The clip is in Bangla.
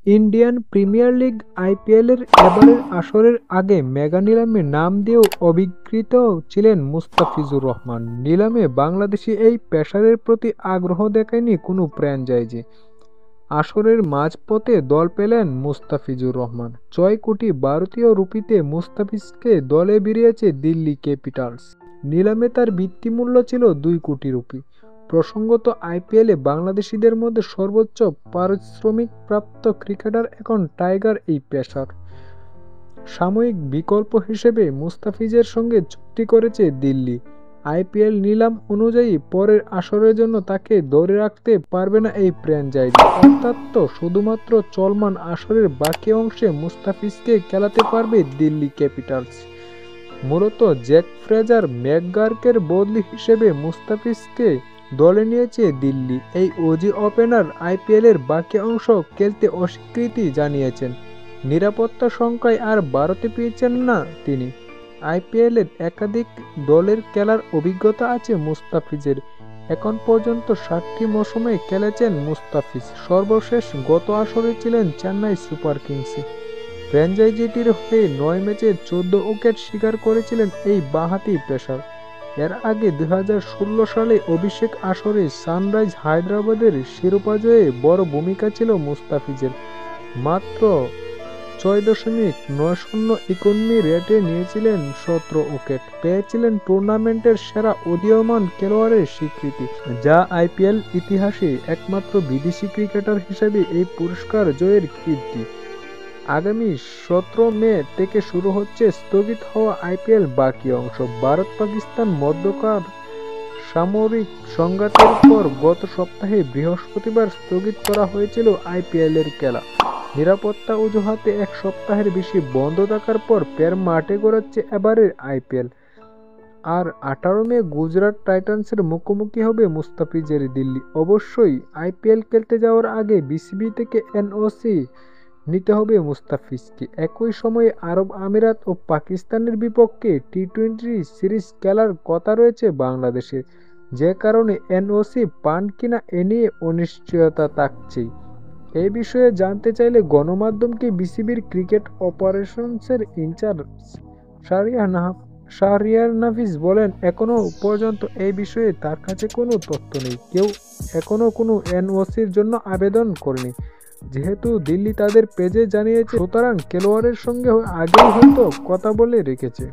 ইন্ডিয়ান প্রিমিয়ার লিগ আইপিএলের এবারের আসরের আগে মেগা নিলামে নাম দিয়েও অবিকৃত ছিলেন মুস্তাফিজুর রহমান। নিলামে বাংলাদেশি এই পেসারের প্রতি আগ্রহ দেখায়নি কোনো ফ্র্যাঞ্চাইজি। আসরের মাঝপথে দল পেলেন মুস্তাফিজুর রহমান। ৬ কোটি ভারতীয় রুপিতে মুস্তাফিজকে দলে ভিড়িয়েছে দিল্লি ক্যাপিটালস। নিলামে তার ভিত্তিমূল্য ছিল ২ কোটি রুপি। প্রসঙ্গত, আইপিএলে বাংলাদেশিদের মধ্যে সর্বোচ্চ পারিশ্রমিকপ্রাপ্ত ক্রিকেটার এখন টাইগার এই পেসার। সাময়িক বিকল্প হিসেবে মুস্তাফিজের সঙ্গে চুক্তি করেছে দিল্লি। আইপিএল নিলাম অনুযায়ী পরের আসরের জন্য তাকে ধরে রাখতে পারবে না এই ফ্র্যাঞ্চাইজি, অর্থাৎ শুধুমাত্র চলমান আসরের বাকি অংশে মুস্তাফিজকে খেলাতে পারবে দিল্লি ক্যাপিটালস। মূলত জ্যাক ফ্রেজার ম্যাকগার্কের বদলি হিসেবে মুস্তাফিজকে দলে নিয়েছে দিল্লি। এই অজি ওপেনার আইপিএলের বাকি অংশ খেলতে অস্বীকৃতি জানিয়েছেন। নিরাপত্তা সংখ্যায় আর বাড়তে পেরেছেন না তিনি। আইপিএলের একাধিক দলের খেলার অভিজ্ঞতা আছে মুস্তাফিজের। এখন পর্যন্ত 7টি মৌসুমে খেলেছেন মুস্তাফিজ। সর্বশেষ গত আসরে ছিলেন চেন্নাই সুপার কিংসে। ফ্র্যাঞ্চাইজিটির হয়ে 9 ম্যাচে 14 উইকেট শিকার করেছিলেন এই বাঁহাতি পেসার। এর আগে 2016 সালে অভিষেক আসরে সানরাইজ হায়দ্রাবাদের শিরোপা জয়ে বড় ভূমিকা ছিল মুস্তাফিজের। মাত্র 6.90 ইকোনমি রেটে নিয়েছিলেন 17 উইকেট। পেয়েছিলেন টুর্নামেন্টের সেরা উদীয়মান খেলোয়াড়ের স্বীকৃতি, যা আইপিএল ইতিহাসে একমাত্র বিদেশি ক্রিকেটার হিসেবে এই পুরস্কার জয়ের কীর্তি। আগামী 17 মে থেকে শুরু হচ্ছে স্থগিত হওয়া আইপিএল বাকি অংশ। ভারত-পাকিস্তান মধ্যকার সামরিক সংঘাতের পর গত সপ্তাহে বৃহস্পতিবার স্থগিত করা হয়েছিল আইপিএলের খেলা। নিরাপত্তা অজুহাতে 1 সপ্তাহের বেশি বন্ধ থাকার পর ফের মাঠে গড়াচ্ছে এবারের আইপিএল। আর 18 মে গুজরাট টাইটান্সের মুখোমুখি হবে মুস্তাফিজের দিল্লি। অবশ্যই আইপিএল খেলতে যাওয়ার আগে বিসিবি থেকে এনওসি নিতে হবে মুস্তাফিজকে। একই সময়ে আরব আমিরাত ও পাকিস্তানের বিপক্ষে টি-20 সিরিজ খেলার কথা রয়েছে বাংলাদেশের, যে কারণে এনওসি পান কিনা এ নিয়ে অনিশ্চয়তা থাকছেই। এই বিষয়ে জানতে চাইলে গণমাধ্যমকে বিসিবির ক্রিকেট অপারেশনসের ইনচার্জ শাহরিয়ার নাফিস বলেন, এখনো পর্যন্ত এই বিষয়ে তার কাছে কোনো তথ্য নেই। কেউ এখনো কোনো এনওসির জন্য আবেদন করেনি। যেহেতু দিল্লি তাদের পেজে জানিয়েছে, সুতরাং খেলোয়াড়ের সঙ্গে আগেই হয়তো কথা বলে রেখেছে।